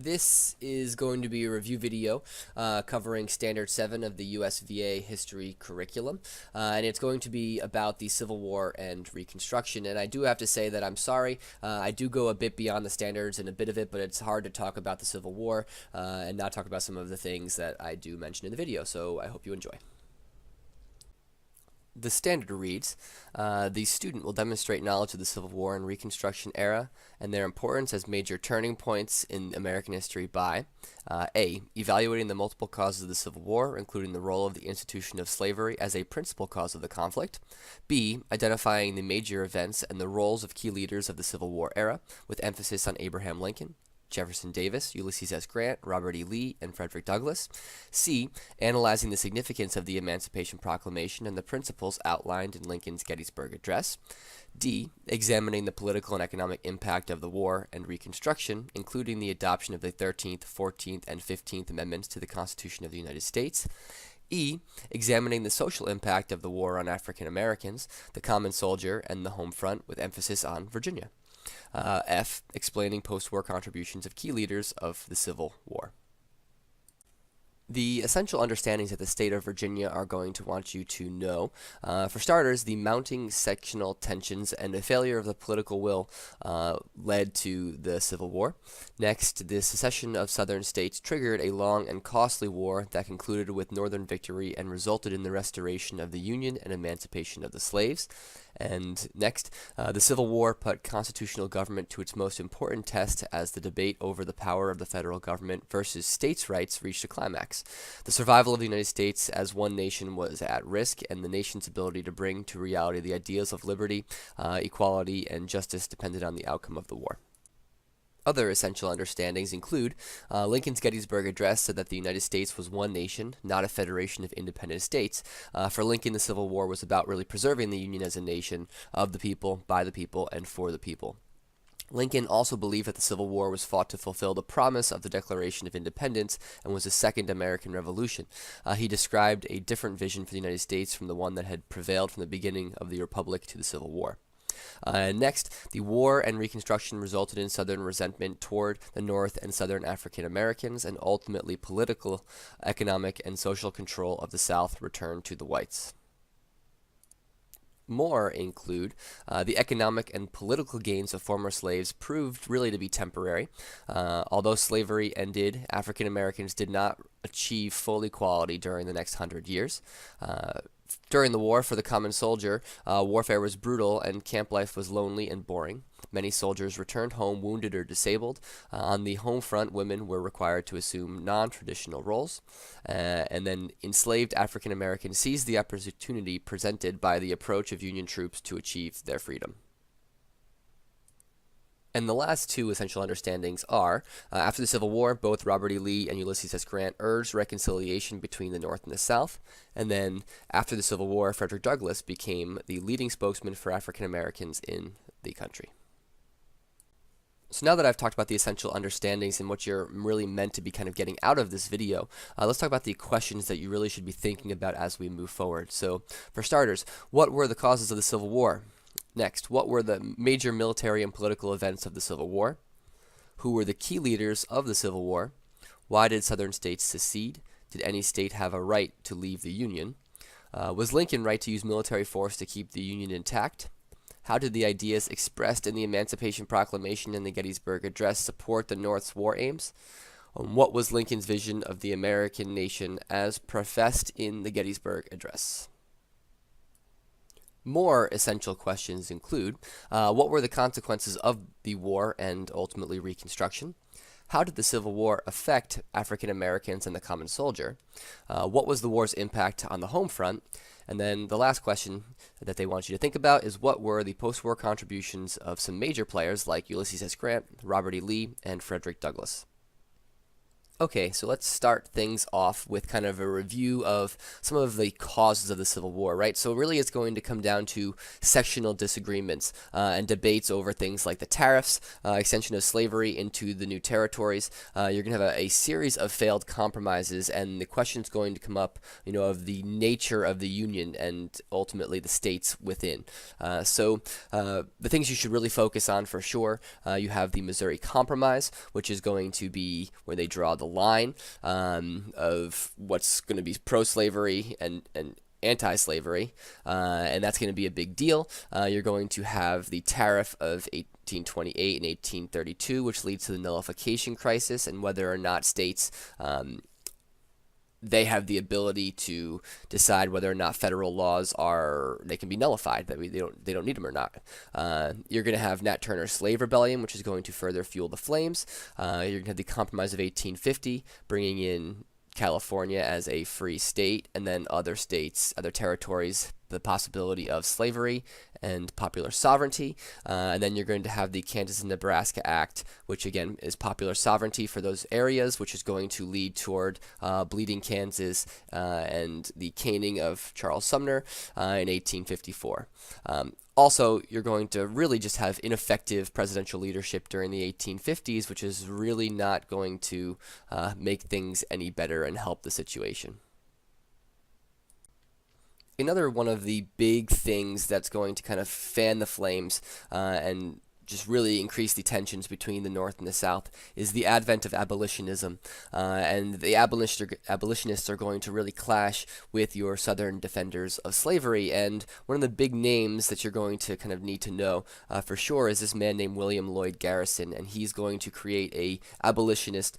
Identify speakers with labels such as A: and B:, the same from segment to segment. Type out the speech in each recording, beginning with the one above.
A: This is going to be a review video covering Standard 7 of the USVA History Curriculum, and it's going to be about the Civil War and Reconstruction. And I do have to say that I'm sorry, I do go a bit beyond the standards in a bit of it, but it's hard to talk about the Civil War and not talk about some of the things that I do mention in the video, so I hope you enjoy. The standard reads, the student will demonstrate knowledge of the Civil War and Reconstruction era and their importance as major turning points in American history by A. Evaluating the multiple causes of the Civil War, including the role of the institution of slavery as a principal cause of the conflict. B. Identifying the major events and the roles of key leaders of the Civil War era, with emphasis on Abraham Lincoln, Jefferson Davis, Ulysses S. Grant, Robert E. Lee, and Frederick Douglass. C. Analyzing the significance of the Emancipation Proclamation and the principles outlined in Lincoln's Gettysburg Address. D. Examining the political and economic impact of the war and Reconstruction, including the adoption of the 13th, 14th, and 15th Amendments to the Constitution of the United States. E. Examining the social impact of the war on African Americans, the common soldier, and the home front, with emphasis on Virginia. F. Explaining post-war contributions of key leaders of the Civil War. The essential understandings that the state of Virginia are going to want you to know. For starters, the mounting sectional tensions and a failure of the political will led to the Civil War. Next, the secession of southern states triggered a long and costly war that concluded with Northern victory and resulted in the restoration of the Union and emancipation of the slaves. And next, the Civil War put constitutional government to its most important test as the debate over the power of the federal government versus states' rights reached a climax. The survival of the United States as one nation was at risk, and the nation's ability to bring to reality the ideas of liberty, equality, and justice depended on the outcome of the war. Other essential understandings include Lincoln's Gettysburg Address said that the United States was one nation, not a federation of independent states. For Lincoln, the Civil War was about really preserving the Union as a nation of the people, by the people, and for the people. Lincoln also believed that the Civil War was fought to fulfill the promise of the Declaration of Independence and was a second American Revolution. He described a different vision for the United States from the one that had prevailed from the beginning of the Republic to the Civil War. Next, the war and Reconstruction resulted in Southern resentment toward the North and Southern African Americans, and ultimately political, economic, and social control of the South returned to the whites. More include the economic and political gains of former slaves proved really to be temporary. Although slavery ended, African Americans did not achieve full equality during the next 100 years. During the war, for the common soldier, warfare was brutal and camp life was lonely and boring. Many soldiers returned home wounded or disabled. On the home front, women were required to assume non-traditional roles. And then enslaved African Americans seized the opportunity presented by the approach of Union troops to achieve their freedom. And the last two essential understandings are, after the Civil War, both Robert E. Lee and Ulysses S. Grant urged reconciliation between the North and the South. And then, after the Civil War, Frederick Douglass became the leading spokesman for African Americans in the country. So now that I've talked about the essential understandings and what you're really meant to be kind of getting out of this video, let's talk about the questions that you really should be thinking about as we move forward. So, for starters, what were the causes of the Civil War? Next, what were the major military and political events of the Civil War? Who were the key leaders of the Civil War? Why did Southern states secede? Did any state have a right to leave the Union? Was Lincoln right to use military force to keep the Union intact? How did the ideas expressed in the Emancipation Proclamation and the Gettysburg Address support the North's war aims? What was Lincoln's vision of the American nation as professed in the Gettysburg Address? More essential questions include, what were the consequences of the war and ultimately Reconstruction? How did the Civil War affect African Americans and the common soldier? What was the war's impact on the home front? And then the last question that they want you to think about is, what were the post-war contributions of some major players like Ulysses S. Grant, Robert E. Lee, and Frederick Douglass? Okay, so let's start things off with kind of a review of some of the causes of the Civil War, right? So really it's going to come down to sectional disagreements and debates over things like the tariffs, extension of slavery into the new territories. You're going to have a series of failed compromises, and the question's going to come up, of the nature of the Union and ultimately the states within. The things you should really focus on for sure, you have the Missouri Compromise, which is going to be where they draw the line of what's going to be pro-slavery and anti-slavery, and that's going to be a big deal. You're going to have the tariff of 1828 and 1832, which leads to the nullification crisis and whether or not states they have the ability to decide whether or not federal laws they can be nullified, that they don't need them or not. You're going to have Nat Turner's slave rebellion, which is going to further fuel the flames. You're going to have the Compromise of 1850, bringing in California as a free state, and then other states, other territories, the possibility of slavery and popular sovereignty. And then you're going to have the Kansas and Nebraska Act, which again is popular sovereignty for those areas, which is going to lead toward bleeding Kansas and the caning of Charles Sumner in 1854. Also, you're going to really just have ineffective presidential leadership during the 1850s, which is really not going to make things any better and help the situation. Another one of the big things that's going to kind of fan the flames and just really increase the tensions between the North and the South is the advent of abolitionism. And the abolitionists are going to really clash with your Southern defenders of slavery. And one of the big names that you're going to kind of need to know for sure is this man named William Lloyd Garrison. And he's going to create a abolitionist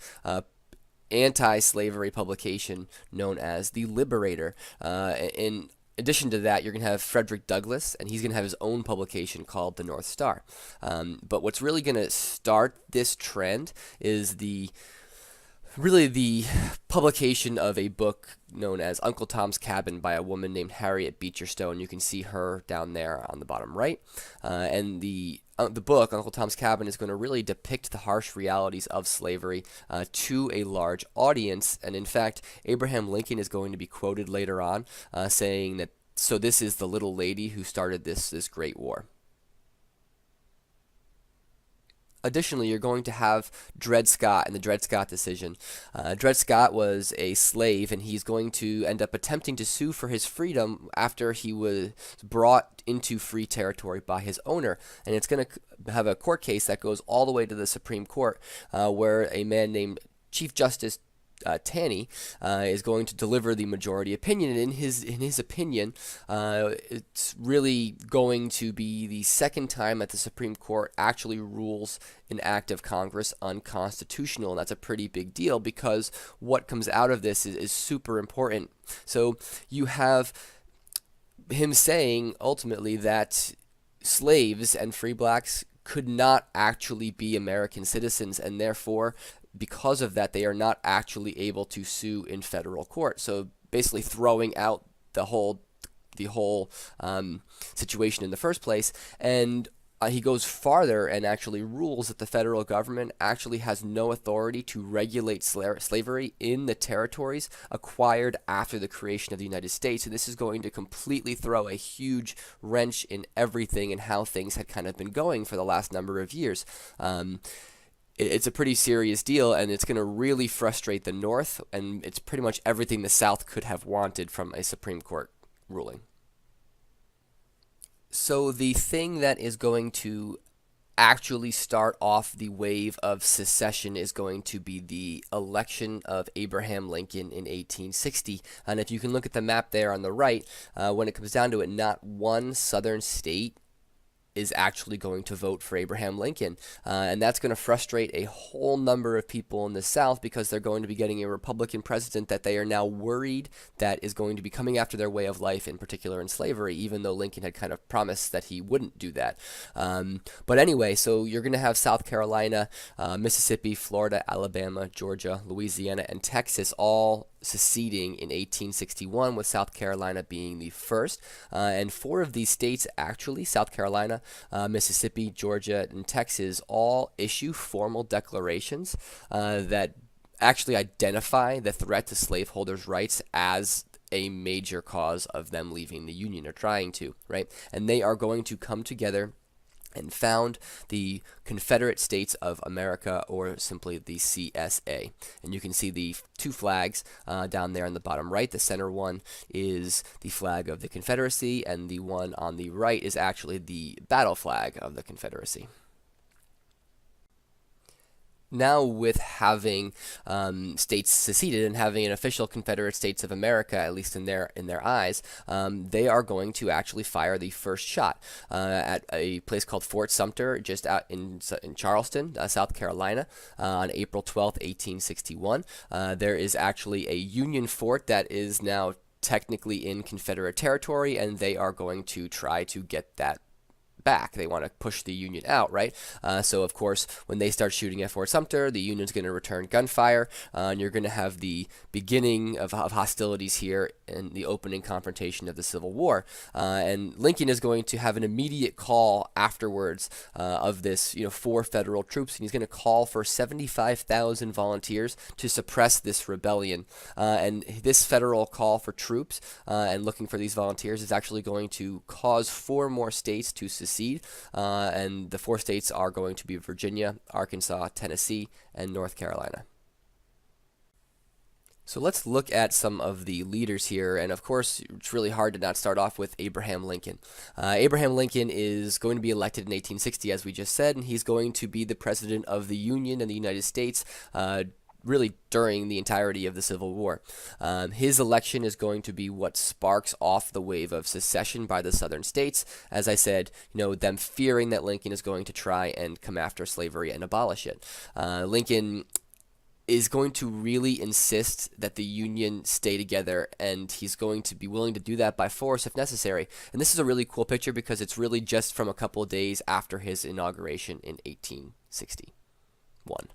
A: anti-slavery publication known as the Liberator. In addition to that, you're going to have Frederick Douglass, and he's going to have his own publication called the North Star. But what's really going to start this trend is the publication of a book known as Uncle Tom's Cabin by a woman named Harriet Beecher Stowe. You can see her down there on the bottom right. And the book, Uncle Tom's Cabin, is going to really depict the harsh realities of slavery to a large audience. And in fact, Abraham Lincoln is going to be quoted later on saying that, "So this is the little lady who started this great war." Additionally, you're going to have Dred Scott and the Dred Scott decision. Dred Scott was a slave, and he's going to end up attempting to sue for his freedom after he was brought into free territory by his owner. And it's going to have a court case that goes all the way to the Supreme Court, where a man named Chief Justice Taney is going to deliver the majority opinion. And in his opinion, it's really going to be the second time that the Supreme Court actually rules an act of Congress unconstitutional, and that's a pretty big deal because what comes out of this is super important. So you have him saying ultimately that slaves and free blacks could not actually be American citizens, and therefore because of that, they are not actually able to sue in federal court. So basically throwing out the whole situation in the first place. And he goes farther and actually rules that the federal government actually has no authority to regulate slavery in the territories acquired after the creation of the United States. And this is going to completely throw a huge wrench in everything and how things had kind of been going for the last number of years. It's a pretty serious deal, and it's going to really frustrate the North, and it's pretty much everything the South could have wanted from a Supreme Court ruling. So the thing that is going to actually start off the wave of secession is going to be the election of Abraham Lincoln in 1860. And if you can look at the map there on the right, when it comes down to it, not one Southern state is actually going to vote for Abraham Lincoln. And that's going to frustrate a whole number of people in the South because they're going to be getting a Republican president that they are now worried that is going to be coming after their way of life, in particular in slavery, even though Lincoln had kind of promised that he wouldn't do that. But anyway, so you're going to have South Carolina, Mississippi, Florida, Alabama, Georgia, Louisiana, and Texas all seceding in 1861, with South Carolina being the first. And four of these states, actually, South Carolina, Mississippi, Georgia, and Texas, all issue formal declarations that actually identify the threat to slaveholders' rights as a major cause of them leaving the Union, or trying to, right? And they are going to come together and found the Confederate States of America, or simply the CSA. And you can see the two flags down there on the bottom right. The center one is the flag of the Confederacy, and the one on the right is actually the battle flag of the Confederacy. Now, with having states seceded and having an official Confederate States of America, at least in their eyes, they are going to actually fire the first shot at a place called Fort Sumter, just out in Charleston, South Carolina, on April 12th, 1861. There is actually a Union fort that is now technically in Confederate territory, and they are going to try to get that back. They want to push the Union out, right? So, of course, when they start shooting at Fort Sumter, the Union's going to return gunfire, and you're going to have the beginning of hostilities here in the opening confrontation of the Civil War. And Lincoln is going to have an immediate call afterwards of this, for federal troops, and he's going to call for 75,000 volunteers to suppress this rebellion. And this federal call for troops and looking for these volunteers is actually going to cause 4 more states to secede, and the 4 states are going to be Virginia, Arkansas, Tennessee, and North Carolina. So let's look at some of the leaders here, and of course it's really hard to not start off with Abraham Lincoln. Abraham Lincoln is going to be elected in 1860, as we just said, and he's going to be the president of the Union and the United States really during the entirety of the Civil War. His election is going to be what sparks off the wave of secession by the southern states. As I said, them fearing that Lincoln is going to try and come after slavery and abolish it. Lincoln is going to really insist that the Union stay together, and he's going to be willing to do that by force if necessary. And this is a really cool picture because it's really just from a couple of days after his inauguration in 1861.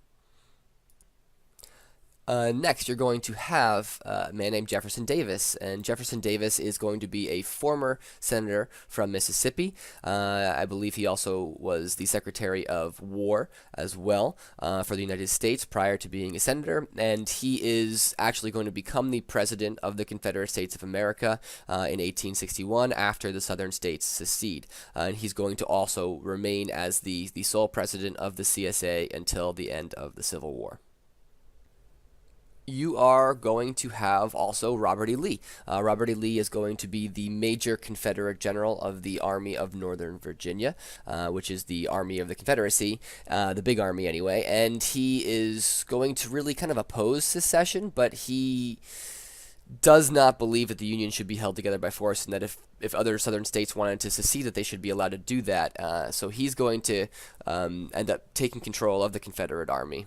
A: Next, you're going to have a man named Jefferson Davis, and Jefferson Davis is going to be a former senator from Mississippi. I believe he also was the Secretary of War as well for the United States prior to being a senator, and he is actually going to become the president of the Confederate States of America in 1861 after the southern states secede. And he's going to also remain as the sole president of the CSA until the end of the Civil War. You are going to have also Robert E. Lee. Robert E. Lee is going to be the major Confederate general of the Army of Northern Virginia, which is the Army of the Confederacy, the big army anyway, and he is going to really kind of oppose secession, but he does not believe that the Union should be held together by force, and that if other southern states wanted to secede, that they should be allowed to do that. So he's going to end up taking control of the Confederate Army.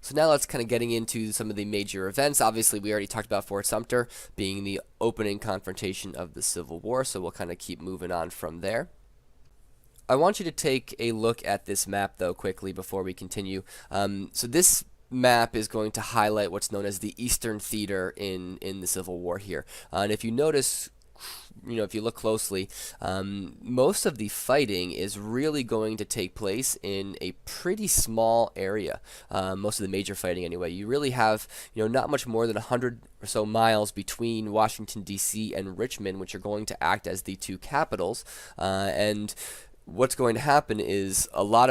A: So now let's kind of getting into some of the major events. Obviously, we already talked about Fort Sumter being the opening confrontation of the Civil War, so we'll kind of keep moving on from there. I want you to take a look at this map, though, quickly before we continue. So this map is going to highlight what's known as the Eastern Theater in the Civil War here. And if you notice, if you look closely, most of the fighting is really going to take place in a pretty small area. Most of the major fighting anyway. You really have, not much more than 100 or so miles between Washington, D.C. and Richmond, which are going to act as the 2 capitals. And what's going to happen is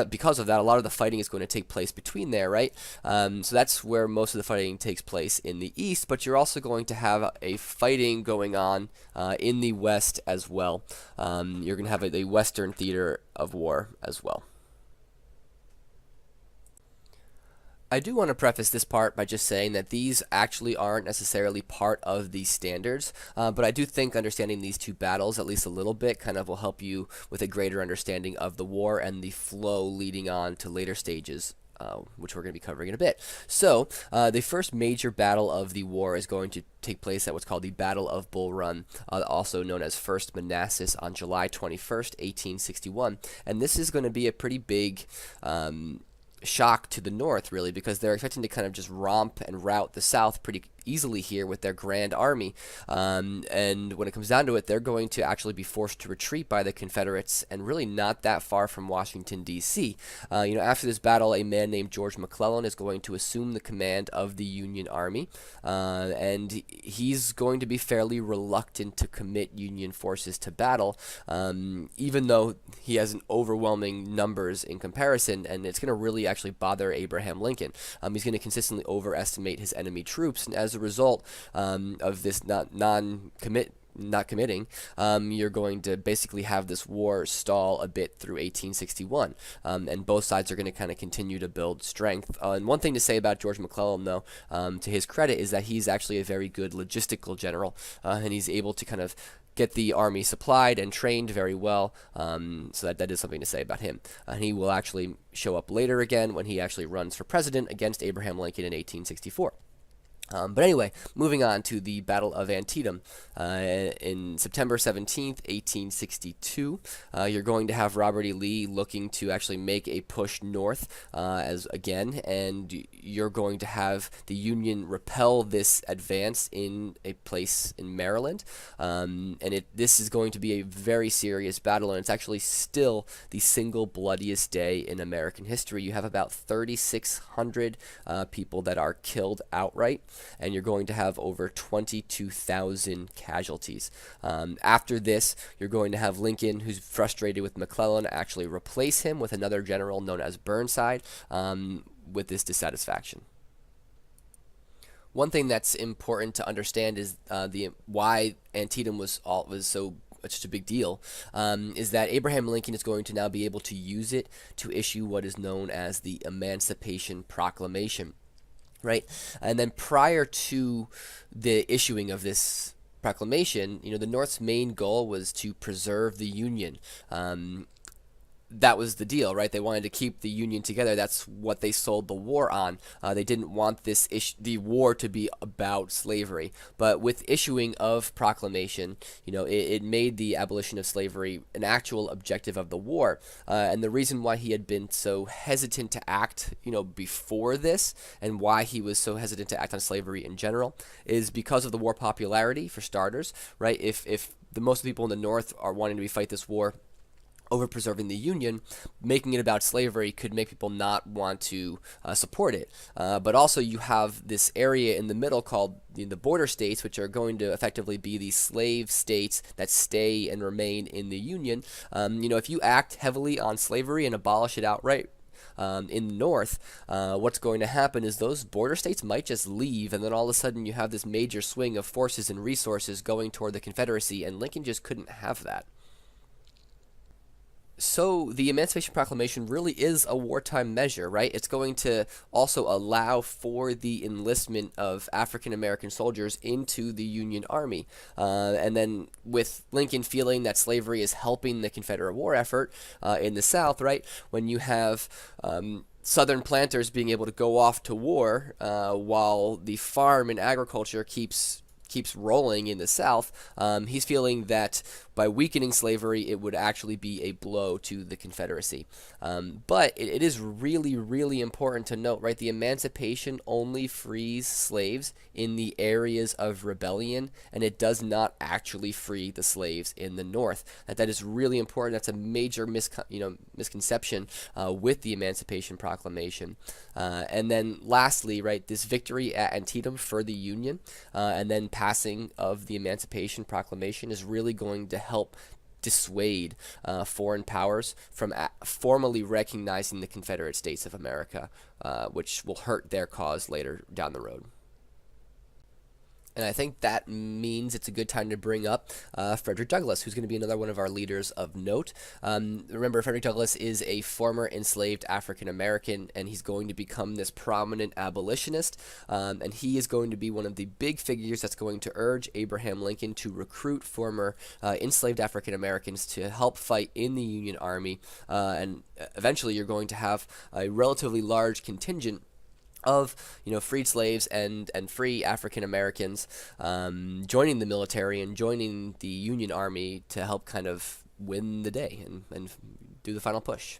A: because of that, a lot of the fighting is going to take place between there, right? So that's where most of the fighting takes place in the east, but you're also going to have a fighting going on in the west as well. You're going to have a western theater of war as well. I do want to preface this part by just saying that these actually aren't necessarily part of the standards, but I do think understanding these 2 battles at least a little bit kind of will help you with a greater understanding of the war and the flow leading on to later stages, which we're going to be covering in a bit. So the first major battle of the war is going to take place at what's called the Battle of Bull Run, also known as First Manassas, on July 21st, 1861. And this is going to be a pretty big shock to the North, really, because they're expecting to kind of just romp and rout the South pretty easily here with their Grand Army. And when it comes down to it, they're going to actually be forced to retreat by the Confederates, and really not that far from Washington, D.C. After this battle, a man named George McClellan is going to assume the command of the Union Army, and he's going to be fairly reluctant to commit Union forces to battle, even though he has an overwhelming numbers in comparison, and it's going to really actually bother Abraham Lincoln. He's going to consistently overestimate his enemy troops, and as a result of this not committing, you're going to basically have this war stall a bit through 1861, and both sides are going to kind of continue to build strength. And one thing to say about George McClellan, though, to his credit, is that he's actually a very good logistical general, and he's able to kind of get the army supplied and trained very well, so that is something to say about him. And he will actually show up later again when he actually runs for president against Abraham Lincoln in 1864. But anyway, moving on to the Battle of Antietam. In September 17th, 1862, you're going to have Robert E. Lee looking to actually make a push north and you're going to have the Union repel this advance in a place in Maryland. This is going to be a very serious battle, and it's actually still the single bloodiest day in American history. You have about 3,600 people that are killed outright, and you're going to have over 22,000 casualties. After this, you're going to have Lincoln, who's frustrated with McClellan, actually replace him with another general known as Burnside, with this dissatisfaction. One thing that's important to understand is why Antietam was such a big deal, is that Abraham Lincoln is going to now be able to use it to issue what is known as the Emancipation Proclamation. Right, and then prior to the issuing of this proclamation, the North's main goal was to preserve the Union. That was the deal, right? They wanted to keep the Union together. That's what they sold the war on. They didn't want the war to be about slavery. But with issuing of proclamation, it made the abolition of slavery an actual objective of the war. And the reason why he had been so hesitant to act, before this, and why he was so hesitant to act on slavery in general, is because of the war popularity, for starters, right? If the most people in the North are wanting to fight this war over preserving the Union, making it about slavery could make people not want to support it. But also you have this area in the middle called the border states, which are going to effectively be the slave states that stay and remain in the Union. If you act heavily on slavery and abolish it outright, in the North, what's going to happen is those border states might just leave, and then all of a sudden you have this major swing of forces and resources going toward the Confederacy, and Lincoln just couldn't have that. So the Emancipation Proclamation really is a wartime measure, right? It's going to also allow for the enlistment of African American soldiers into the Union Army. And then with Lincoln feeling that slavery is helping the Confederate war effort in the South, right? When you have Southern planters being able to go off to war while the farm and agriculture keeps rolling in the South, he's feeling that by weakening slavery, it would actually be a blow to the Confederacy. But it is really, really important to note, right? The Emancipation only frees slaves in the areas of rebellion, and it does not actually free the slaves in the North. That is really important. That's a major misconception with the Emancipation Proclamation. And then lastly, right, this victory at Antietam for the Union, and then passing of the Emancipation Proclamation is really going to help dissuade foreign powers from formally recognizing the Confederate States of America, which will hurt their cause later down the road. And I think that means it's a good time to bring up Frederick Douglass, who's going to be another one of our leaders of note. Remember, Frederick Douglass is a former enslaved African American, and he's going to become this prominent abolitionist. And he is going to be one of the big figures that's going to urge Abraham Lincoln to recruit former enslaved African Americans to help fight in the Union Army. And eventually, you're going to have a relatively large contingent of freed slaves and free African Americans joining the military and joining the Union Army to help kind of win the day and do the final push.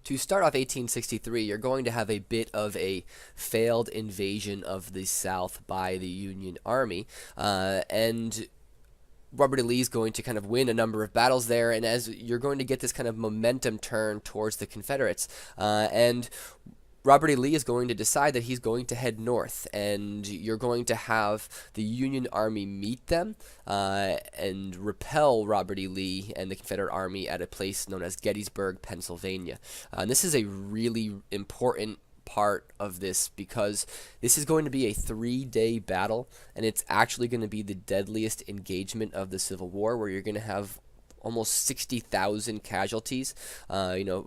A: To start off 1863, you're going to have a bit of a failed invasion of the South by the Union Army, and Robert E. Lee is going to kind of win a number of battles there, and as you're going to get this kind of momentum turn towards the Confederates, and Robert E. Lee is going to decide that he's going to head north, and you're going to have the Union Army meet them and repel Robert E. Lee and the Confederate Army at a place known as Gettysburg, Pennsylvania. And this is a really important part of this because this is going to be a 3-day battle, and it's actually going to be the deadliest engagement of the Civil War, where you're going to have almost 60,000 casualties,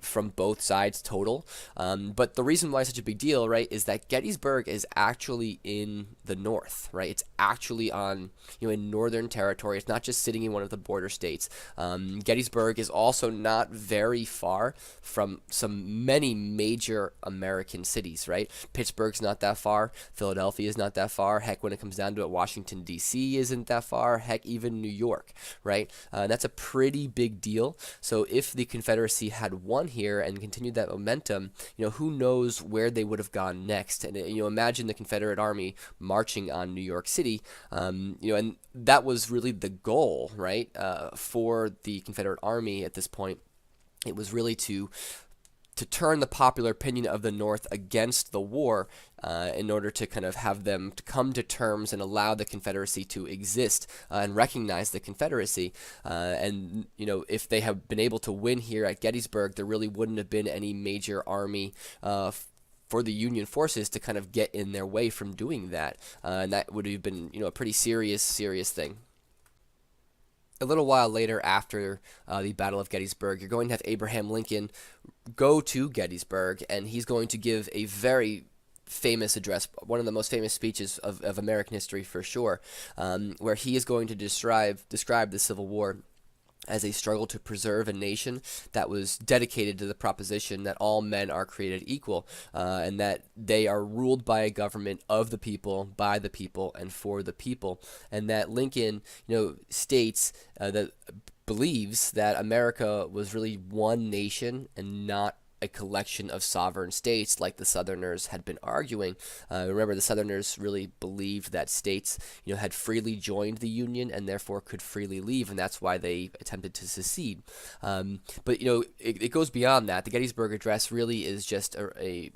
A: from both sides total. But the reason why it's such a big deal, right, is that Gettysburg is actually in the north, right? It's actually on, in northern territory. It's not just sitting in one of the border states. Gettysburg is also not very far from many major American cities, right? Pittsburgh's not that far. Philadelphia is not that far. Heck, when it comes down to it, Washington, D.C. isn't that far. Heck, even New York, right? That's a pretty big deal. So if the Confederacy had won here and continued that momentum, who knows where they would have gone next? And imagine the Confederate Army marching on New York City, and that was really the goal, right, for the Confederate Army at this point. It was really to turn the popular opinion of the North against the war in order to kind of have them to come to terms and allow the Confederacy to exist and recognize the Confederacy. And if they have been able to win here at Gettysburg, there really wouldn't have been any major army for the Union forces to kind of get in their way from doing that. And that would have been, a pretty serious thing. A little while later, after the Battle of Gettysburg, you're going to have Abraham Lincoln go to Gettysburg, and he's going to give a very famous address, one of the most famous speeches of American history for sure, where he is going to describe the Civil War as a struggle to preserve a nation that was dedicated to the proposition that all men are created equal, and that they are ruled by a government of the people, by the people, and for the people. And that Lincoln, states that believes that America was really one nation and not a collection of sovereign states like the Southerners had been arguing. Remember, the Southerners really believed that states, had freely joined the Union and therefore could freely leave, and that's why they attempted to secede. But it goes beyond that. The Gettysburg Address really is just a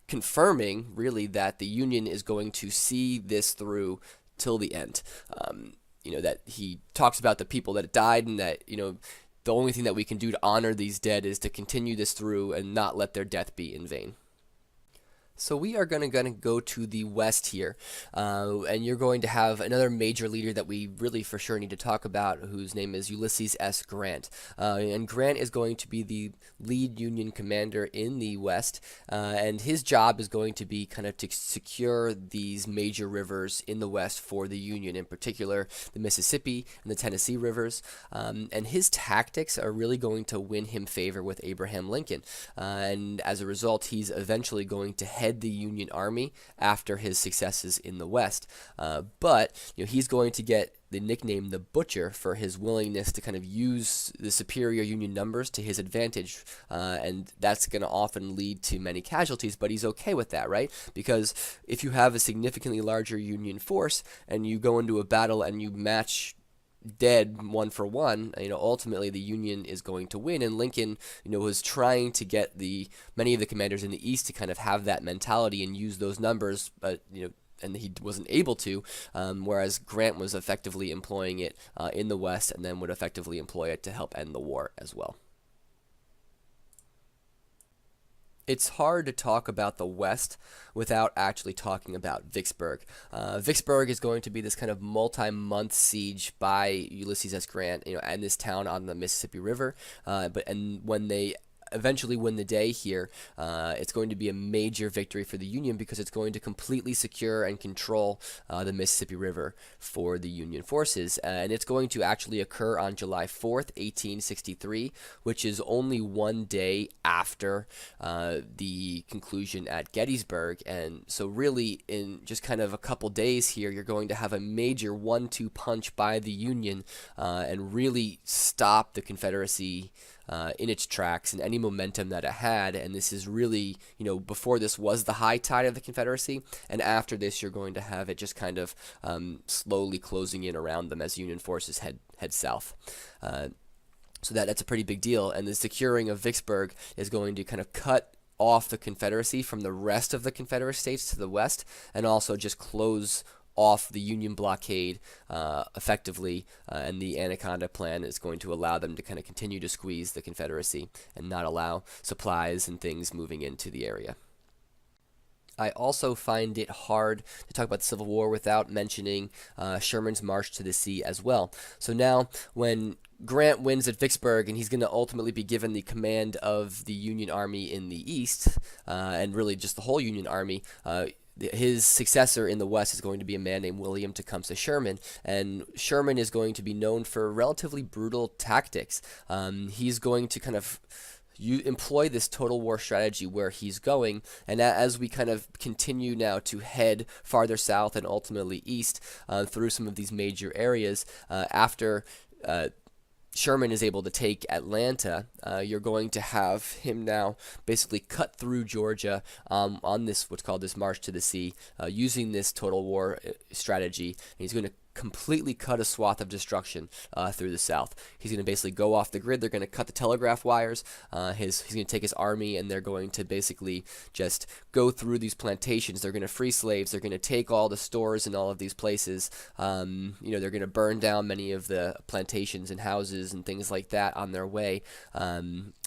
A: confirming, really, that the Union is going to see this through till the end. That he talks about the people that died, and that, the only thing that we can do to honor these dead is to continue this through and not let their death be in vain. So we are going to go to the west here, and you're going to have another major leader that we really for sure need to talk about, whose name is Ulysses S. Grant. And Grant is going to be the lead Union commander in the west, and his job is going to be kind of to secure these major rivers in the west for the Union, in particular the Mississippi and the Tennessee rivers. And his tactics are really going to win him favor with Abraham Lincoln, and as a result, he's eventually going to head the Union Army after his successes in the West. But he's going to get the nickname the Butcher for his willingness to kind of use the superior Union numbers to his advantage, and that's going to often lead to many casualties, but he's okay with that, right? Because if you have a significantly larger Union force and you go into a battle and you match dead one for one, ultimately the Union is going to win. And Lincoln, was trying to get many of the commanders in the East to kind of have that mentality and use those numbers, but and he wasn't able to, whereas Grant was effectively employing it in the West, and then would effectively employ it to help end the war as well. It's hard to talk about the West without actually talking about Vicksburg. Vicksburg is going to be this kind of multi-month siege by Ulysses S. Grant, and this town on the Mississippi River. And when they eventually win the day here, it's going to be a major victory for the Union because it's going to completely secure and control the Mississippi River for the Union forces. And it's going to actually occur on July 4th, 1863, which is only one day after the conclusion at Gettysburg. And so really, in just kind of a couple days here, you're going to have a major 1-2 punch by the Union and really stop the Confederacy in its tracks and any momentum that it had. And this is really, before this was the high tide of the Confederacy, and after this you're going to have it just kind of slowly closing in around them as Union forces head south. So that's a pretty big deal, and the securing of Vicksburg is going to kind of cut off the Confederacy from the rest of the Confederate states to the west, and also just close off the Union blockade effectively, and the Anaconda Plan is going to allow them to kind of continue to squeeze the Confederacy and not allow supplies and things moving into the area. I also find it hard to talk about the Civil War without mentioning Sherman's march to the sea as well. So now, when Grant wins at Vicksburg, and he's going to ultimately be given the command of the Union Army in the East, and really just the whole Union Army, his successor in the West is going to be a man named William Tecumseh Sherman, and Sherman is going to be known for relatively brutal tactics. He's going to kind of employ this total war strategy where he's going, and as we kind of continue now to head farther south and ultimately east through some of these major areas, after Sherman is able to take Atlanta, you're going to have him now basically cut through Georgia on this what's called this march to the sea, using this total war strategy. And he's going to completely cut a swath of destruction through the South. He's going to basically go off the grid. They're going to cut the telegraph wires. He's going to take his army, and they're going to basically just go through these plantations. They're going to free slaves. They're going to take all the stores in all of these places. They're going to burn down many of the plantations and houses and things like that on their way.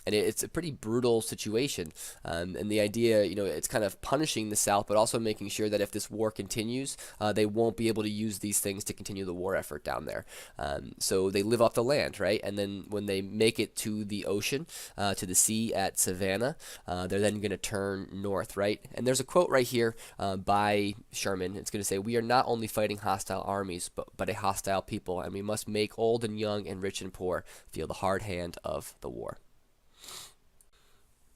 A: And it's a pretty brutal situation. And the idea, it's kind of punishing the South, but also making sure that if this war continues, they won't be able to use these things to continue the war effort down there. So they live off the land, right? And then when they make it to the ocean, to the sea at Savannah, they're then going to turn north, right? And there's a quote right here by Sherman. It's going to say, "We are not only fighting hostile armies, but a hostile people, and we must make old and young and rich and poor feel the hard hand of the war."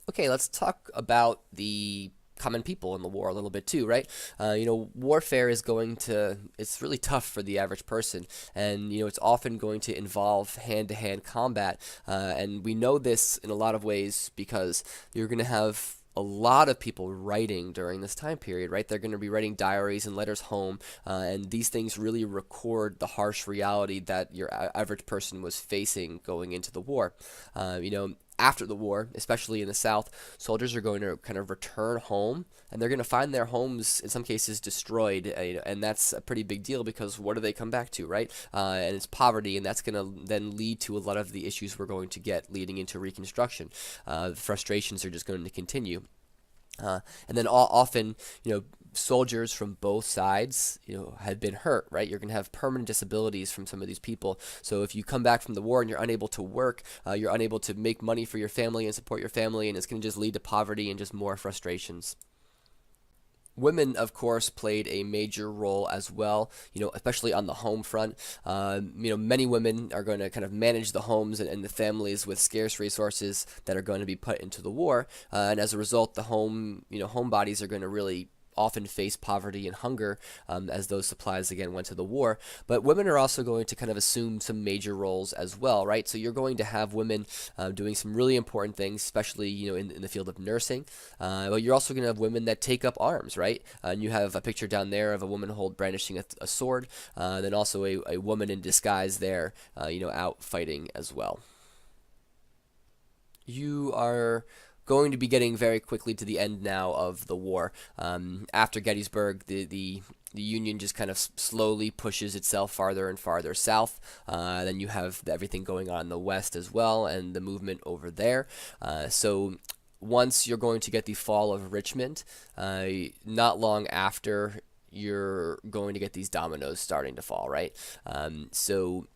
A: Okay, let's talk about the common people in the war a little bit too, right? Warfare is it's really tough for the average person, and it's often going to involve hand-to-hand combat, and we know this in a lot of ways because you're going to have a lot of people writing during this time period, right? They're going to be writing diaries and letters home, and these things really record the harsh reality that your average person was facing going into the war. After the war, especially in the South, soldiers are going to kind of return home, and they're going to find their homes, in some cases, destroyed, and that's a pretty big deal because what do they come back to, right? And it's poverty, and that's going to then lead to a lot of the issues we're going to get leading into Reconstruction. The frustrations are just going to continue. And then often, soldiers from both sides, had been hurt, right? You're going to have permanent disabilities from some of these people. So if you come back from the war and you're unable to work, you're unable to make money for your family and support your family, and it's going to just lead to poverty and just more frustrations. Women, of course, played a major role as well, especially on the home front. Many women are going to kind of manage the homes and the families with scarce resources that are going to be put into the war. And as a result, the home bodies are going to really often face poverty and hunger as those supplies again went to the war. But women are also going to kind of assume some major roles as well, right? So you're going to have women doing some really important things, especially in the field of nursing. But you're also going to have women that take up arms, right? And you have a picture down there of a woman brandishing a sword, then also a woman in disguise there, out fighting as well. You are going to be getting very quickly to the end now of the war. After Gettysburg, the Union just kind of slowly pushes itself farther and farther south. Then you have everything going on in the west as well, and the movement over there. So once you're going to get the fall of Richmond, not long after, you're going to get these dominoes starting to fall, right? So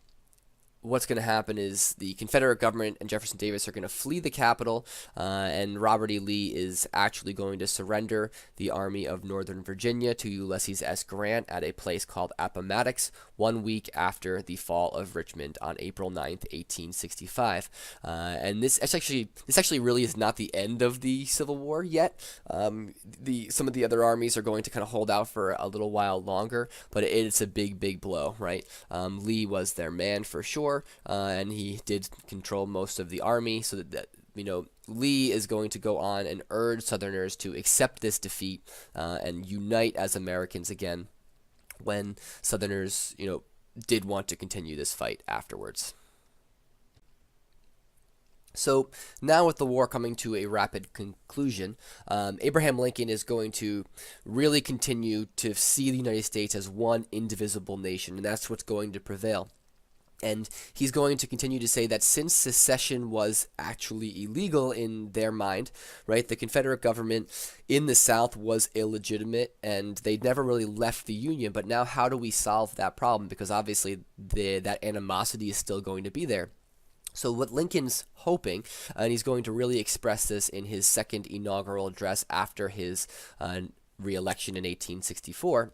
A: what's going to happen is the Confederate government and Jefferson Davis are going to flee the capital, and Robert E. Lee is actually going to surrender the Army of Northern Virginia to Ulysses S. Grant at a place called Appomattox 1 week after the fall of Richmond on April 9th, 1865. And this actually really is not the end of the Civil War yet. Some of the other armies are going to kind of hold out for a little while longer, but it's a big blow, right? Lee was their man for sure. war, and he did control most of the army, so that Lee is going to go on and urge Southerners to accept this defeat and unite as Americans again when Southerners, did want to continue this fight afterwards. So now with the war coming to a rapid conclusion, Abraham Lincoln is going to really continue to see the United States as one indivisible nation, and that's what's going to prevail. And he's going to continue to say that since secession was actually illegal in their mind, right, the Confederate government in the South was illegitimate and they'd never really left the Union. But now how do we solve that problem? Because obviously that animosity is still going to be there. So what Lincoln's hoping, and he's going to really express this in his second inaugural address after his re-election in 1864,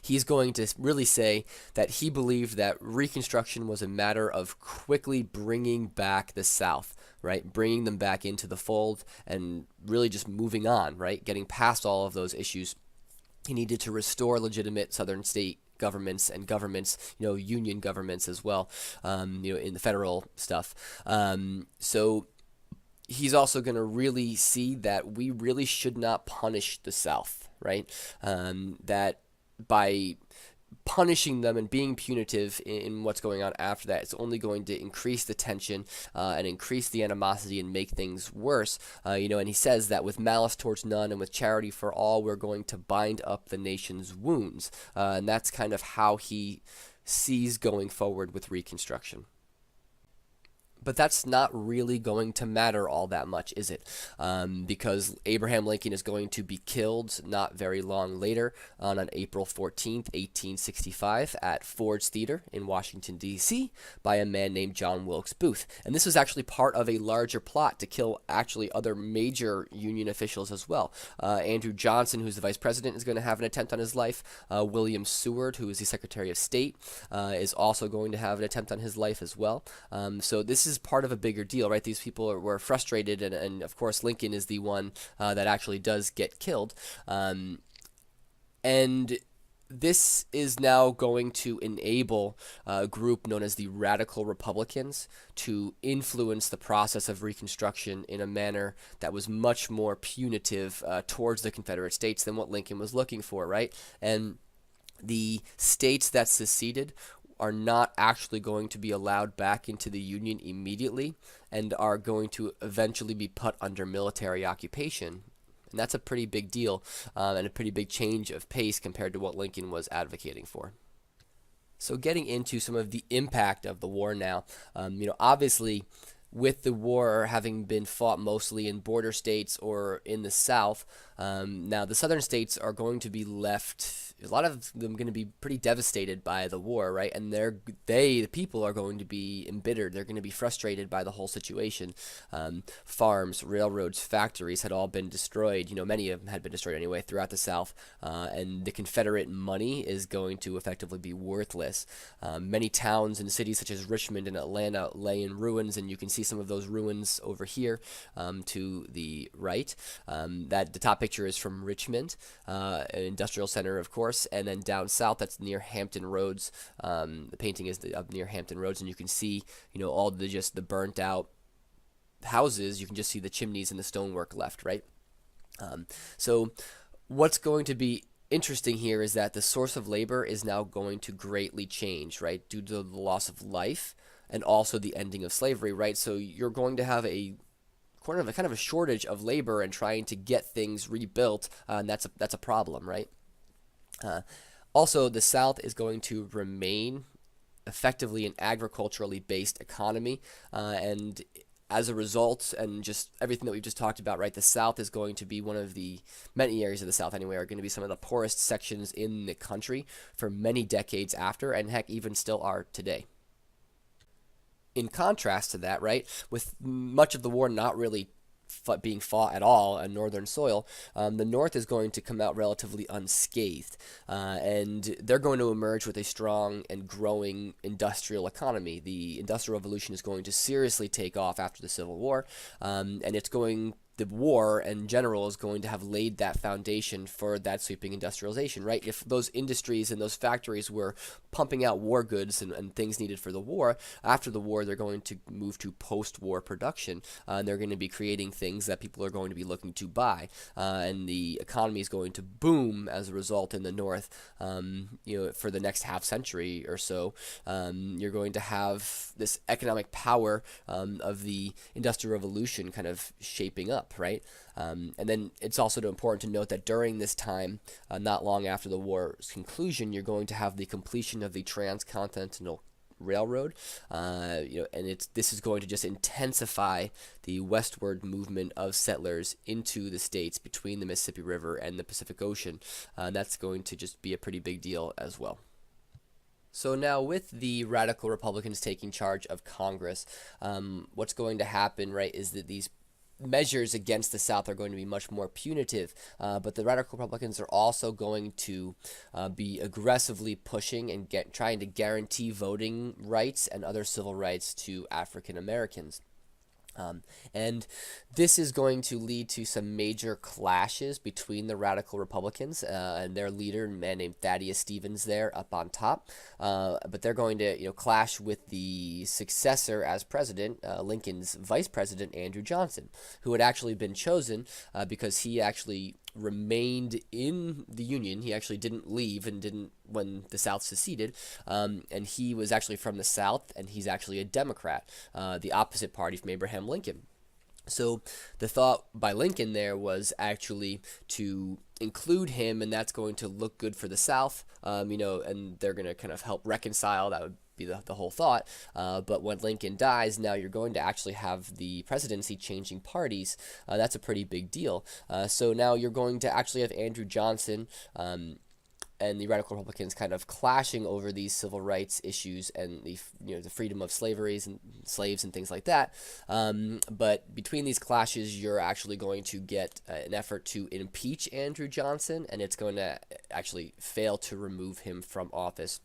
A: he's going to really say that he believed that Reconstruction was a matter of quickly bringing back the South, right? Bringing them back into the fold and really just moving on, right? Getting past all of those issues. He needed to restore legitimate Southern state governments and governments, union governments as well, in the federal stuff. So he's also going to really see that we really should not punish the South, right? That by punishing them and being punitive in what's going on after that, it's only going to increase the tension and increase the animosity and make things worse. And he says that with malice towards none and with charity for all, we're going to bind up the nation's wounds. And that's kind of how he sees going forward with Reconstruction. But that's not really going to matter all that much, is it? Because Abraham Lincoln is going to be killed not very long later on April 14th, 1865 at Ford's Theater in Washington, D.C. by a man named John Wilkes Booth. And this was actually part of a larger plot to kill actually other major Union officials as well. Andrew Johnson, who's the vice president, is going to have an attempt on his life. William Seward, who is the Secretary of State, is also going to have an attempt on his life as well. So this is part of a bigger deal, right? These people were frustrated, and of course Lincoln is the one that actually does get killed. And this is now going to enable a group known as the Radical Republicans to influence the process of Reconstruction in a manner that was much more punitive towards the Confederate States than what Lincoln was looking for, right? And the states that seceded are not actually going to be allowed back into the Union immediately and are going to eventually be put under military occupation. And that's a pretty big deal and a pretty big change of pace compared to what Lincoln was advocating for. So getting into some of the impact of the war now, obviously with the war having been fought mostly in border states or in the South, now the southern states are going to be left, a lot of them going to be pretty devastated by the war, right? And the people are going to be embittered. They're going to be frustrated by the whole situation. Farms, railroads, factories had all been destroyed. Many of them had been destroyed anyway throughout the South. And the Confederate money is going to effectively be worthless. Many towns and cities such as Richmond and Atlanta lay in ruins, and you can see some of those ruins over here to the right. That the top picture is from Richmond, an industrial center, of course, and then down south, that's near Hampton Roads. The painting is up near Hampton Roads, and you can see, all the burnt out houses. You can just see the chimneys and the stonework left, right? So what's going to be interesting here is that the source of labor is now going to greatly change, right, due to the loss of life and also the ending of slavery, right? So you're going to have a kind of a shortage of labor and trying to get things rebuilt, and that's a problem, right? Also, the South is going to remain effectively an agriculturally based economy, and as a result, and just everything that we've just talked about, right, the South is going to be many areas of the South anyway, are going to be some of the poorest sections in the country for many decades after, and heck, even still are today. In contrast to that, right, with much of the war not really being fought at all on northern soil, the North is going to come out relatively unscathed, and they're going to emerge with a strong and growing industrial economy. The Industrial Revolution is going to seriously take off after the Civil War, and it's going the war in general is going to have laid that foundation for that sweeping industrialization, right? If those industries and those factories were pumping out war goods and things needed for the war, after the war they're going to move to post-war production, and they're going to be creating things that people are going to be looking to buy, and the economy is going to boom as a result in the North. For the next half century or so, you're going to have this economic power of the Industrial Revolution kind of shaping up, right? And then it's also important to note that during this time, not long after the war's conclusion, you're going to have the completion of the transcontinental railroad, and this is going to just intensify the westward movement of settlers into the states between the Mississippi River and the Pacific Ocean. That's going to just be a pretty big deal as well. So now, with the radical Republicans taking charge of Congress, what's going to happen, right, is that these measures against the South are going to be much more punitive, but the radical Republicans are also going to be aggressively pushing and trying to guarantee voting rights and other civil rights to African Americans. And this is going to lead to some major clashes between the radical Republicans and their leader, a man named Thaddeus Stevens, there up on top. But they're going to, clash with the successor as president, Lincoln's vice president, Andrew Johnson, who had actually been chosen because he actually remained in the Union. He actually didn't leave and didn't when the South seceded, and he was actually from the South, and he's actually a Democrat, the opposite party from Abraham Lincoln. So the thought by Lincoln there was actually to include him, and that's going to look good for the South, and they're going to kind of help reconcile. That would be the whole thought. But when Lincoln dies, now you're going to actually have the presidency changing parties. That's a pretty big deal. So now you're going to actually have Andrew Johnson and the radical Republicans kind of clashing over these civil rights issues and the freedom of slaves and things like that. But between these clashes, you're actually going to get an effort to impeach Andrew Johnson, and it's going to actually fail to remove him from office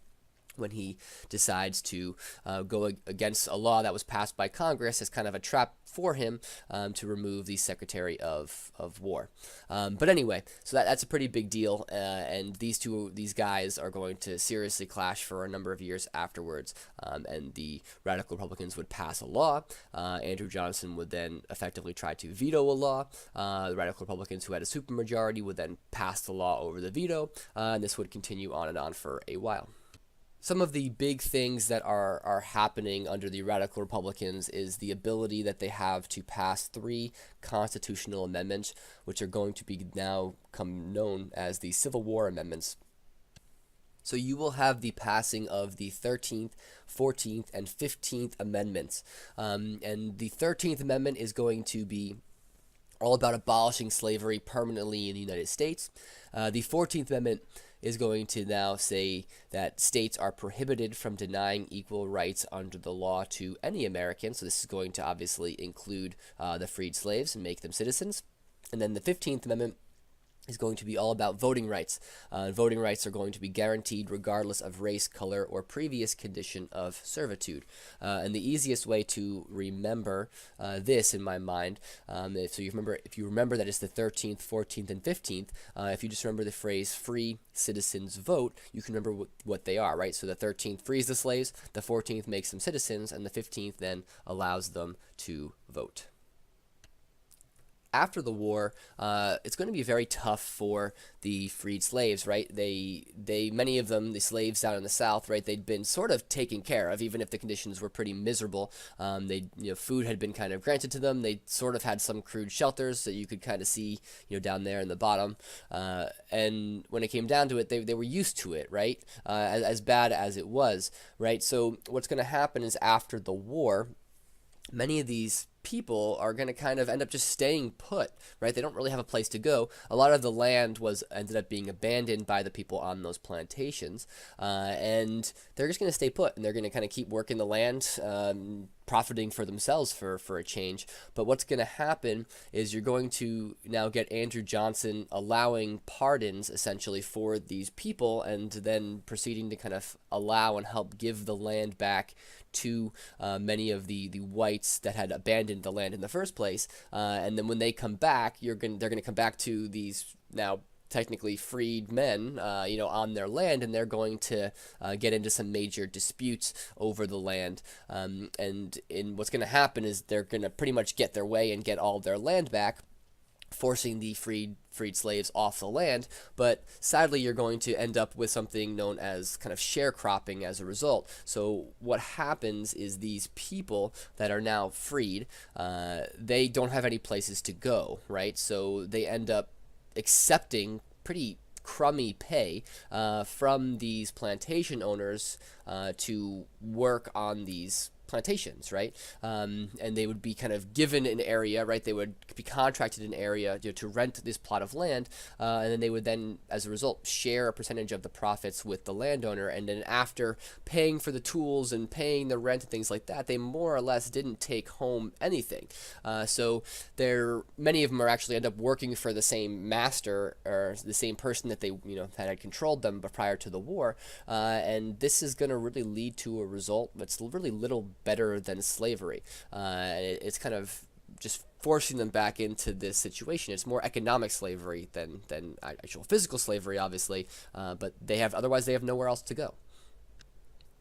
A: when he decides to go against a law that was passed by Congress as kind of a trap for him to remove the Secretary of War. But anyway, so that's a pretty big deal, and these guys are going to seriously clash for a number of years afterwards, and the radical Republicans would pass a law. Andrew Johnson would then effectively try to veto a law. The radical Republicans, who had a supermajority, would then pass the law over the veto, and this would continue on and on for a while. Some of the big things that are happening under the radical Republicans is the ability that they have to pass 3 constitutional amendments, which are going to be now come known as the Civil War Amendments. So you will have the passing of the 13th, 14th, and 15th Amendments. And the 13th Amendment is going to be all about abolishing slavery permanently in the United States. The 14th Amendment is going to now say that states are prohibited from denying equal rights under the law to any American. So this is going to obviously include the freed slaves and make them citizens. And then the 15th Amendment is going to be all about voting rights. Voting rights are going to be guaranteed regardless of race, color, or previous condition of servitude. And the easiest way to remember this, in my mind, if you remember that it's the 13th, 14th, and 15th, if you just remember the phrase "free citizens vote," you can remember what they are, right? So the 13th frees the slaves, the 14th makes them citizens, and the 15th then allows them to vote. After the war, it's going to be very tough for the freed slaves, right? Many of them, the slaves down in the South, right? They'd been sort of taken care of, even if the conditions were pretty miserable. Food had been kind of granted to them. They sort of had some crude shelters that you could kind of see, down there in the bottom. And when it came down to it, they were used to it, right? As bad as it was, right? So what's going to happen is after the war, many of these people are going to kind of end up just staying put, right? They don't really have a place to go. A lot of the land ended up being abandoned by the people on those plantations, and they're just going to stay put, and they're going to kind of keep working the land, profiting for themselves for a change. But what's going to happen is you're going to now get Andrew Johnson allowing pardons essentially for these people, and then proceeding to kind of allow and help give the land back to many of the whites that had abandoned the land in the first place. And then when they come back, they're going to come back to these now technically freed men, on their land, and they're going to get into some major disputes over the land. And what's going to happen is they're going to pretty much get their way and get all their land back, forcing the freed slaves off the land. But sadly, you're going to end up with something known as kind of sharecropping as a result. So what happens is these people that are now freed, they don't have any places to go, right? So they end up accepting pretty crummy pay from these plantation owners to work on these plantations, right? And they would be kind of given an area, right? They would be contracted an area to rent this plot of land, and then they would then, as a result, share a percentage of the profits with the landowner. And then after paying for the tools and paying the rent and things like that, they more or less didn't take home anything. So many of them are actually end up working for the same master or the same person that they that had controlled them but prior to the war, and this is going to really lead to a result that's really little better than slavery. It's kind of just forcing them back into this situation. It's more economic slavery than actual physical slavery, obviously, but otherwise they have nowhere else to go.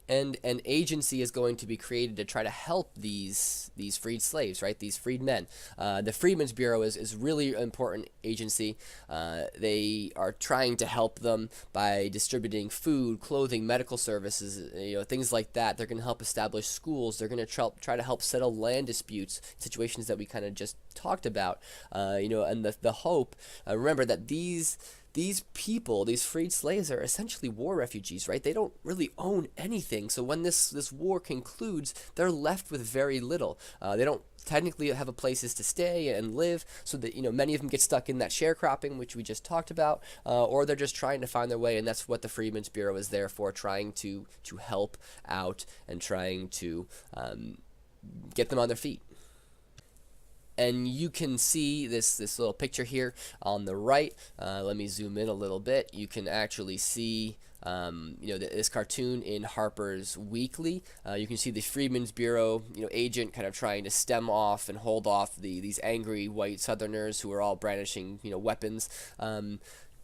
A: And an agency is going to be created to try to help these freed slaves, right? These freed men. The Freedmen's Bureau is really an important agency. They are trying to help them by distributing food, clothing, medical services, things like that. They're going to help establish schools. They're going to try to help settle land disputes, situations that we kind of just talked about. And the hope. Remember that these people, these freed slaves, are essentially war refugees, right? They don't really own anything. So when this war concludes, they're left with very little. They don't technically have a places to stay and live, so that many of them get stuck in that sharecropping, which we just talked about, or they're just trying to find their way. And that's what the Freedmen's Bureau is there for, trying to help out and trying to get them on their feet. And you can see this little picture here on the right. Let me zoom in a little bit. You can actually see this cartoon in Harper's Weekly. You can see the Freedmen's Bureau agent kind of trying to stem off and hold off these angry white Southerners who are all brandishing weapons,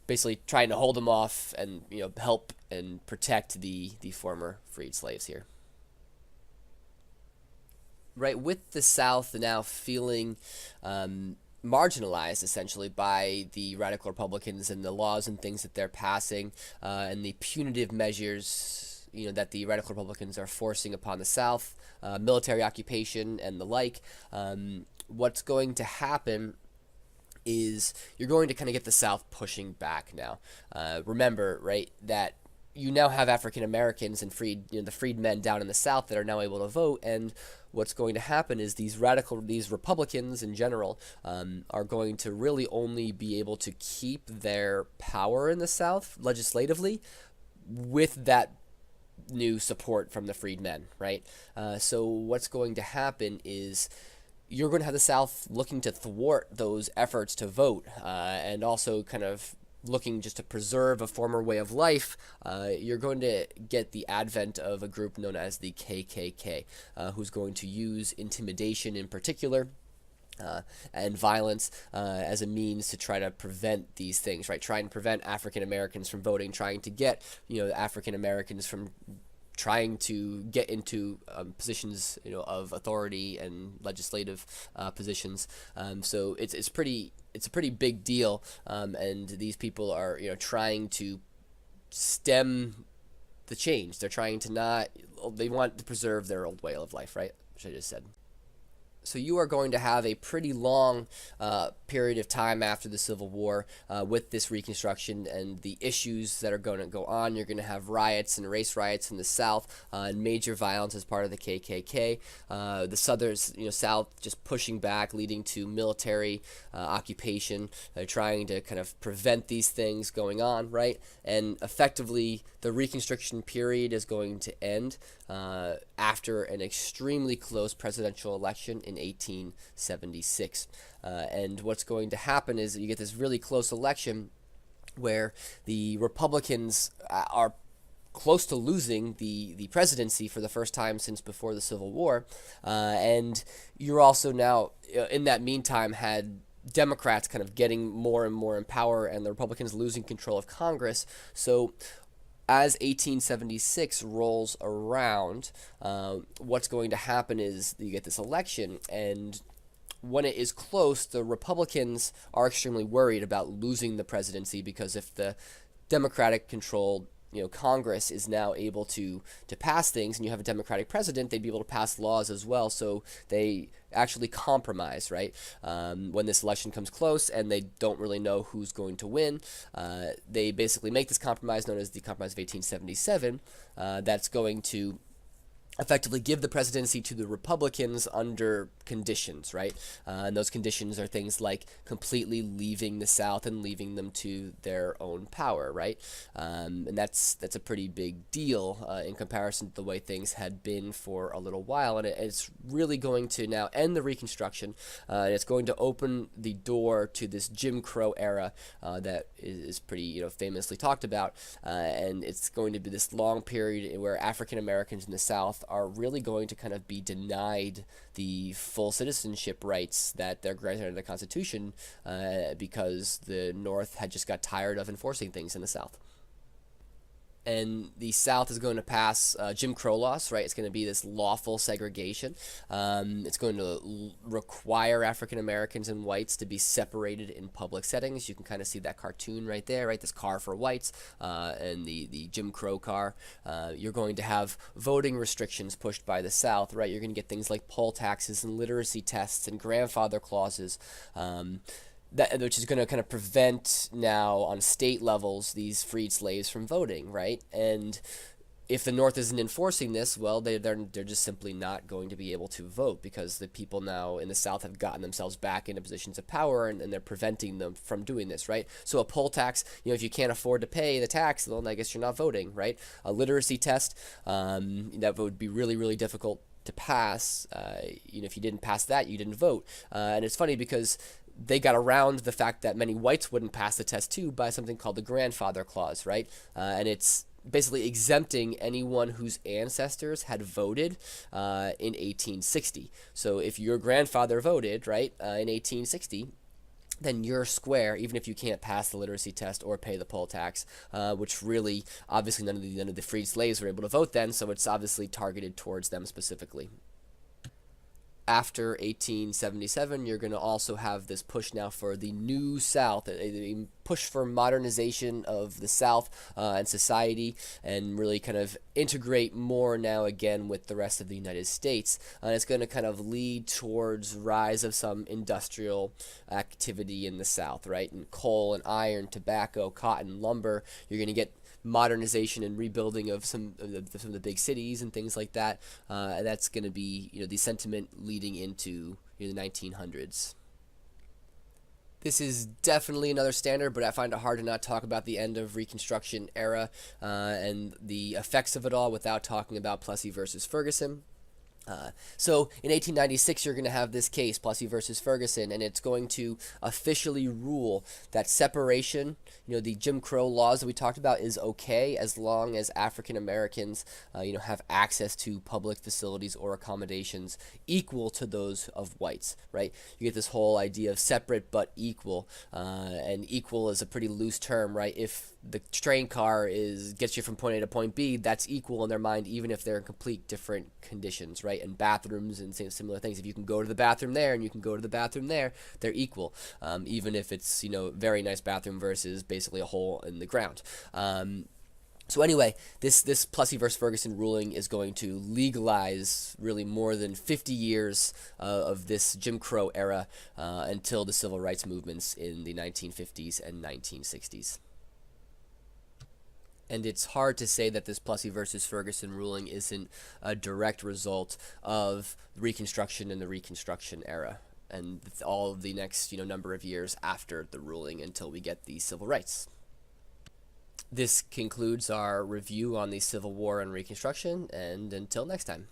A: basically trying to hold them off and help and protect the former freed slaves here. Right, with the South now feeling marginalized essentially by the radical Republicans and the laws and things that they're passing, and the punitive measures that the radical Republicans are forcing upon the South, military occupation and the like, what's going to happen is you're going to kind of get the South pushing back now. Remember, right, that you now have African Americans and the freed men down in the South that are now able to vote, and what's going to happen is these Republicans in general are going to really only be able to keep their power in the South legislatively with that new support from the freed men, right? So what's going to happen is you're going to have the South looking to thwart those efforts to vote, and also kind of looking just to preserve a former way of life. You're going to get the advent of a group known as the KKK, who's going to use intimidation in particular, and violence as a means to try to prevent these things, right? Trying to prevent African Americans from voting, trying to get African Americans from trying to get into positions of authority and legislative positions. So it's a pretty big deal, and these people are trying to stem the change. They're trying to they want to preserve their old way of life, right? Which I just said. So you are going to have a pretty long period of time after the Civil War with this Reconstruction and the issues that are going to go on. You're going to have riots and race riots in the South and major violence as part of the KKK. The Southern, South just pushing back, leading to military occupation, trying to kind of prevent these things going on, right? And effectively, the Reconstruction period is going to end after an extremely close presidential election in 1876. And what's going to happen is that you get this really close election where the Republicans are close to losing the presidency for the first time since before the Civil War. And you're also now, in that meantime, had Democrats kind of getting more and more in power and the Republicans losing control of Congress. So as 1876 rolls around, what's going to happen is you get this election, and when it is close, the Republicans are extremely worried about losing the presidency, because if the Democratic-controlled Congress is now able to pass things, and you have a Democratic president, they'd be able to pass laws as well. So they actually compromise, right? When this election comes close and they don't really know who's going to win, they basically make this compromise known as the Compromise of 1877. That's going to effectively give the presidency to the Republicans under conditions, right? And those conditions are things like completely leaving the South and leaving them to their own power, right? And that's a pretty big deal in comparison to the way things had been for a little while. And it's really going to now end the Reconstruction. And it's going to open the door to this Jim Crow era that is pretty, famously talked about. And it's going to be this long period where African Americans in the South are really going to kind of be denied the full citizenship rights that they're granted under the Constitution because the North had just got tired of enforcing things in the South. And the South is going to pass Jim Crow laws, right? It's going to be this lawful segregation. It's going to require African Americans and whites to be separated in public settings. You can kind of see that cartoon right there, right? This car for whites and the Jim Crow car. You're going to have voting restrictions pushed by the South, right? You're going to get things like poll taxes and literacy tests and grandfather clauses. Which is going to kind of prevent now on state levels these freed slaves from voting, right? And if the North isn't enforcing this, well, they're just simply not going to be able to vote, because the people now in the South have gotten themselves back into positions of power, and they're preventing them from doing this, right? So a poll tax, if you can't afford to pay the tax, well, I guess you're not voting, right? A literacy test, that would be really, really difficult to pass. If you didn't pass that, you didn't vote. And it's funny because they got around the fact that many whites wouldn't pass the test too by something called the grandfather clause, right? And it's basically exempting anyone whose ancestors had voted in 1860. So if your grandfather voted, right, in 1860, then you're square, even if you can't pass the literacy test or pay the poll tax, which really, obviously, none of the freed slaves were able to vote then, so it's obviously targeted towards them specifically. After 1877, you're going to also have this push now for the New South, a push for modernization of the South and society, and really kind of integrate more now again with the rest of the United States. And it's going to kind of lead towards rise of some industrial activity in the South, right? And coal and iron, tobacco, cotton, lumber. You're going to get modernization and rebuilding of some of the big cities and things like that. And that's going to be the sentiment leading into the 1900s. This is definitely another standard, but I find it hard to not talk about the end of Reconstruction era and the effects of it all without talking about Plessy versus Fergusson. So in 1896, you're going to have this case, Plessy versus Fergusson, and it's going to officially rule that separation, the Jim Crow laws that we talked about, is okay as long as African Americans, have access to public facilities or accommodations equal to those of whites, right? You get this whole idea of separate but equal, and equal is a pretty loose term, right? If the train car gets you from point A to point B, that's equal in their mind, even if they're in complete different conditions, right? And bathrooms and similar things. If you can go to the bathroom there and you can go to the bathroom there, they're equal, even if it's very nice bathroom versus basically a hole in the ground. So anyway, this Plessy versus Ferguson ruling is going to legalize really more than 50 years of this Jim Crow era until the civil rights movements in the 1950s and 1960s. And it's hard to say that this Plessy versus Ferguson ruling isn't a direct result of Reconstruction and the Reconstruction era and all of the next number of years after the ruling until we get the civil rights. This concludes our review on the Civil War and Reconstruction, and until next time.